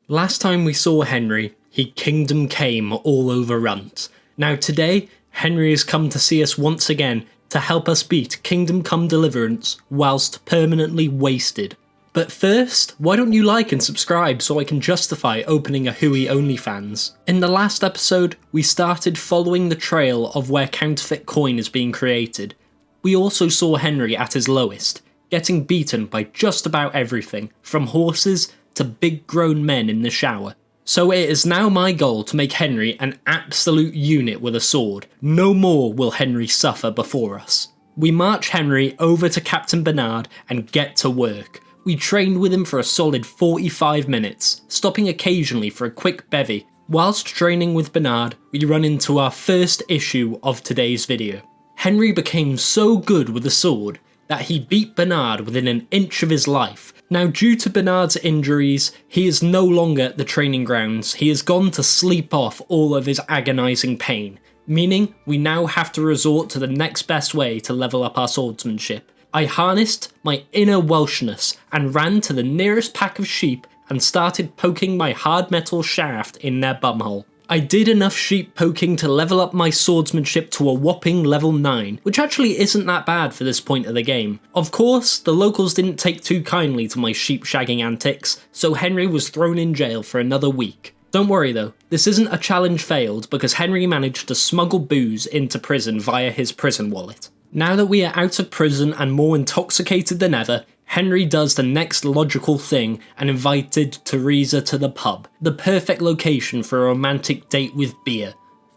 Last time we saw Henry, he kingdom came all overrunt. Now today, Henry has come to see us once again to help us beat Kingdom Come Deliverance whilst permanently wasted. But first, why don't you like and subscribe so I can justify opening a Hui OnlyFans? In the last episode, we started following the trail of where counterfeit coin is being created. We also saw Henry at his lowest, getting beaten by just about everything, from horses to big grown men in the shower. So it is now my goal to make Henry an absolute unit with a sword. No more will Henry suffer before us. We march Henry over to Captain Bernard and get to work. We trained with him for a solid 45 minutes, stopping occasionally for a quick bevy. Whilst training with Bernard, we run into our first issue of today's video. Henry became so good with the sword that he beat Bernard within an inch of his life. Now, due to Bernard's injuries, he is no longer at the training grounds. He has gone to sleep off all of his agonising pain, meaning we now have to resort to the next best way to level up our swordsmanship. I harnessed my inner Welshness and ran to the nearest pack of sheep and started poking my hard metal shaft in their bumhole. I did enough sheep poking to level up my swordsmanship to a whopping level 9, which actually isn't that bad for this point of the game. Of course, the locals didn't take too kindly to my sheep shagging antics, so Henry was thrown in jail for another week. Don't worry though, this isn't a challenge failed because Henry managed to smuggle booze into prison via his prison wallet. Now that we are out of prison and more intoxicated than ever, Henry does the next logical thing and invited Teresa to the pub, the perfect location for a romantic date with beer.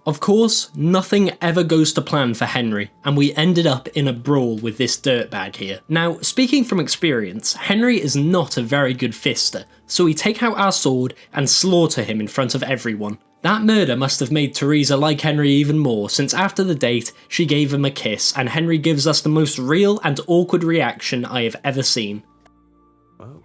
Of course, nothing ever goes to plan for Henry, and we ended up in a brawl with this dirtbag here. Now, speaking from experience, Henry is not a very good fister, so we take out our sword and slaughter him in front of everyone. That murder must have made Teresa like Henry even more, since after the date, she gave him a kiss, and Henry gives us the most real and awkward reaction I have ever seen. Oh.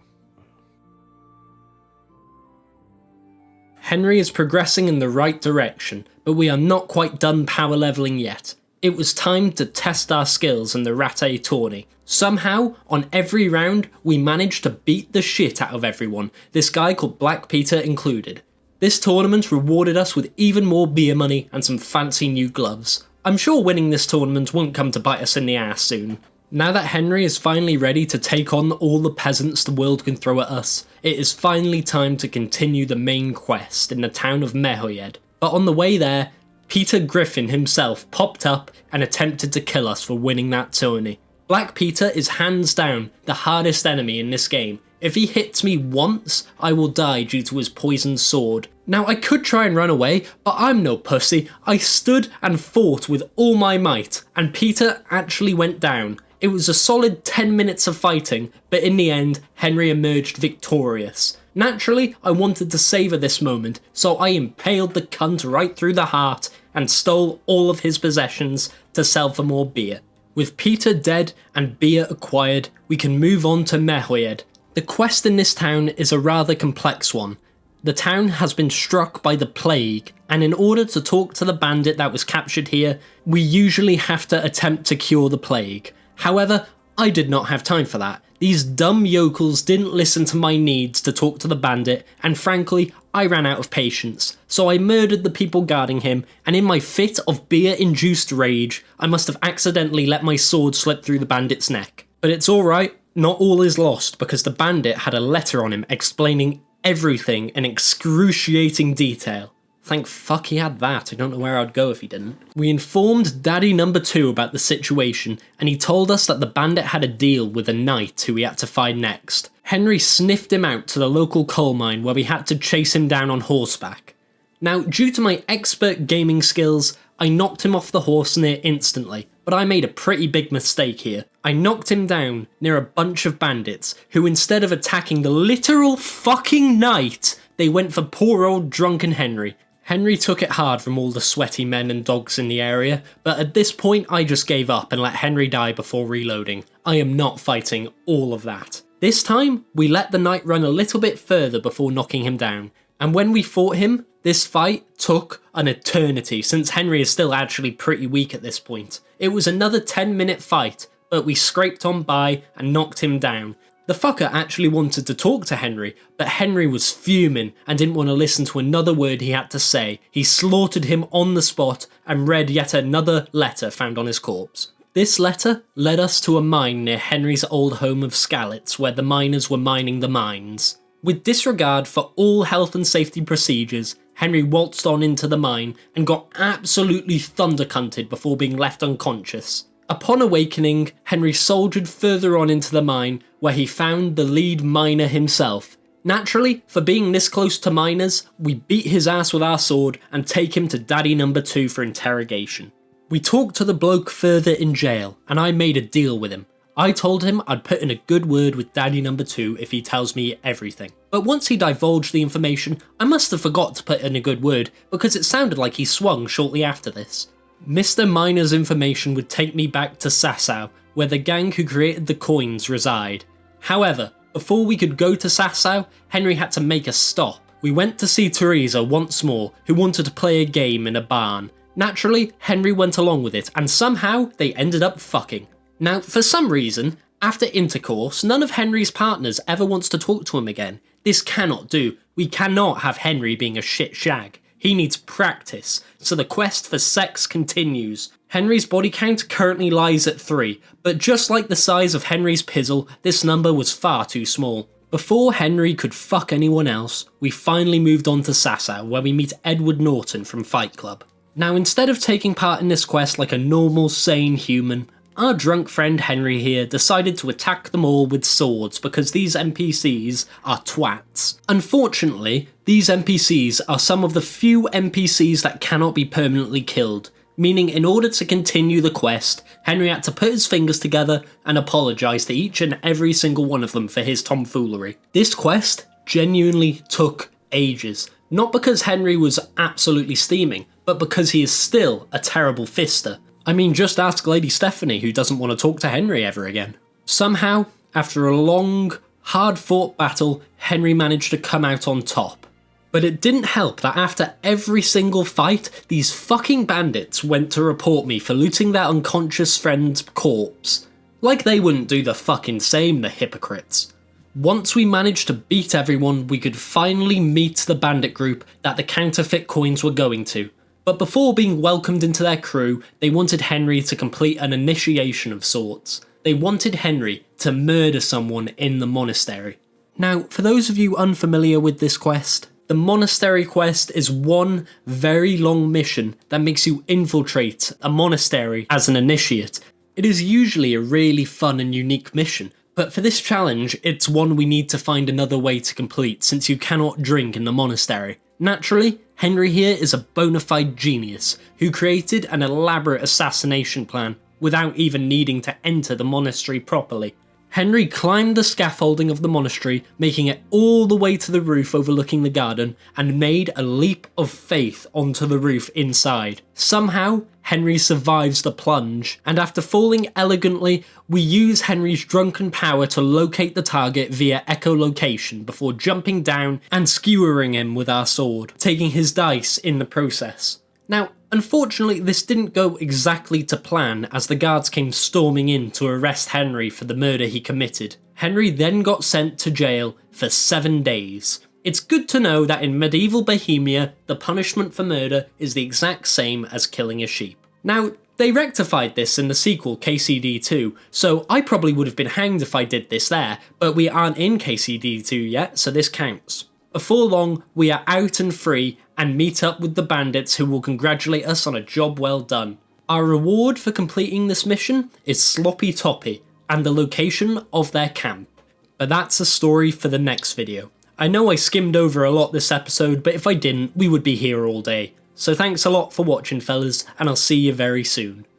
Henry is progressing in the right direction, but we are not quite done power leveling yet. It was time to test our skills in the Rattay tourney. Somehow, on every round, we managed to beat the shit out of everyone, this guy called Black Peter included. This tournament rewarded us with even more beer money and some fancy new gloves. I'm sure winning this tournament won't come to bite us in the ass soon. Now that Henry is finally ready to take on all the peasants the world can throw at us, it is finally time to continue the main quest in the town of Merhojed. But on the way there, Peter Griffin himself popped up and attempted to kill us for winning that tourney. Black Peter is hands down the hardest enemy in this game. If he hits me once, I will die due to his poisoned sword. Now I could try and run away, but I'm no pussy. I stood and fought with all my might, and Peter actually went down. It was a solid 10 minutes of fighting, but in the end, Henry emerged victorious. Naturally, I wanted to savour this moment, so I impaled the cunt right through the heart and stole all of his possessions to sell for more beer. With Peter dead and beer acquired, we can move on to Merhojed. The quest in this town is a rather complex one. The town has been struck by the plague, and in order to talk to the bandit that was captured here, we usually have to attempt to cure the plague. However, I did not have time for that. These dumb yokels didn't listen to my needs to talk to the bandit, and frankly, I ran out of patience. So I murdered the people guarding him, and in my fit of beer-induced rage, I must have accidentally let my sword slip through the bandit's neck. But it's alright. Not all is lost, because the bandit had a letter on him explaining everything in excruciating detail. Thank fuck he had that, I don't know where I'd go if he didn't. We informed Daddy number 2 about the situation, and he told us that the bandit had a deal with a knight who we had to find next. Henry sniffed him out to the local coal mine where we had to chase him down on horseback. Now, due to my expert gaming skills, I knocked him off the horse near instantly, but I made a pretty big mistake here. I knocked him down near a bunch of bandits, who instead of attacking the literal fucking knight, they went for poor old drunken Henry. Henry took it hard from all the sweaty men and dogs in the area, but at this point I just gave up and let Henry die before reloading. I am not fighting all of that. This time, we let the knight run a little bit further before knocking him down, and when we fought him, this fight took an eternity since Henry is still actually pretty weak at this point. It was another 10-minute fight, but we scraped on by and knocked him down. The fucker actually wanted to talk to Henry, but Henry was fuming and didn't want to listen to another word he had to say. He slaughtered him on the spot and read yet another letter found on his corpse. This letter led us to a mine near Henry's old home of Skalitz, where the miners were mining the mines. With disregard for all health and safety procedures, Henry waltzed on into the mine and got absolutely thundercunted before being left unconscious. Upon awakening, Henry soldiered further on into the mine, where he found the lead miner himself. Naturally, for being this close to miners, we beat his ass with our sword and take him to Daddy number 2 for interrogation. We talked to the bloke further in jail, and I made a deal with him. I told him I'd put in a good word with Daddy number 2 if he tells me everything. But once he divulged the information, I must have forgot to put in a good word, because it sounded like he swung shortly after this. Mr. Miner's information would take me back to Sasau, where the gang who created the coins reside. However, before we could go to Sasau, Henry had to make a stop. We went to see Teresa once more, who wanted to play a game in a barn. Naturally, Henry went along with it, and somehow they ended up fucking. Now, for some reason, after intercourse, none of Henry's partners ever wants to talk to him again. This cannot do. We cannot have Henry being a shit shag. He needs practice, so the quest for sex continues. Henry's body count currently lies at 3, but just like the size of Henry's pizzle, this number was far too small. Before Henry could fuck anyone else, we finally moved on to Sasau, where we meet Edward Norton from Fight Club. Now, instead of taking part in this quest like a normal, sane human, our drunk friend Henry here decided to attack them all with swords because these NPCs are twats. Unfortunately, these NPCs are some of the few NPCs that cannot be permanently killed, meaning in order to continue the quest, Henry had to put his fingers together and apologise to each and every single one of them for his tomfoolery. This quest genuinely took ages, not because Henry was absolutely steaming, but because he is still a terrible fister. I mean, just ask Lady Stephanie, who doesn't want to talk to Henry ever again. Somehow, after a long, hard-fought battle, Henry managed to come out on top. But it didn't help that after every single fight, these fucking bandits went to report me for looting their unconscious friend's corpse. Like they wouldn't do the fucking same, the hypocrites. Once we managed to beat everyone, we could finally meet the bandit group that the counterfeit coins were going to. But before being welcomed into their crew, they wanted Henry to complete an initiation of sorts. They wanted Henry to murder someone in the monastery. Now, for those of you unfamiliar with this quest, the monastery quest is one very long mission that makes you infiltrate a monastery as an initiate. It is usually a really fun and unique mission, but for this challenge, it's one we need to find another way to complete since you cannot drink in the monastery. Naturally, Henry here is a bona fide genius who created an elaborate assassination plan without even needing to enter the monastery properly. Henry climbed the scaffolding of the monastery, making it all the way to the roof overlooking the garden, and made a leap of faith onto the roof inside. Somehow, Henry survives the plunge, and after falling elegantly, we use Henry's drunken power to locate the target via echolocation before jumping down and skewering him with our sword, taking his dice in the process. Now, unfortunately, this didn't go exactly to plan as the guards came storming in to arrest Henry for the murder he committed. Henry then got sent to jail for 7 days. It's good to know that in medieval Bohemia, the punishment for murder is the exact same as killing a sheep. Now, they rectified this in the sequel, KCD2, so I probably would have been hanged if I did this there, but we aren't in KCD2 yet, so this counts. Before long, we are out and free and meet up with the bandits who will congratulate us on a job well done. Our reward for completing this mission is Sloppy Toppy and the location of their camp. But that's a story for the next video. I know I skimmed over a lot this episode, but if I didn't, we would be here all day. So thanks a lot for watching, fellas, and I'll see you very soon.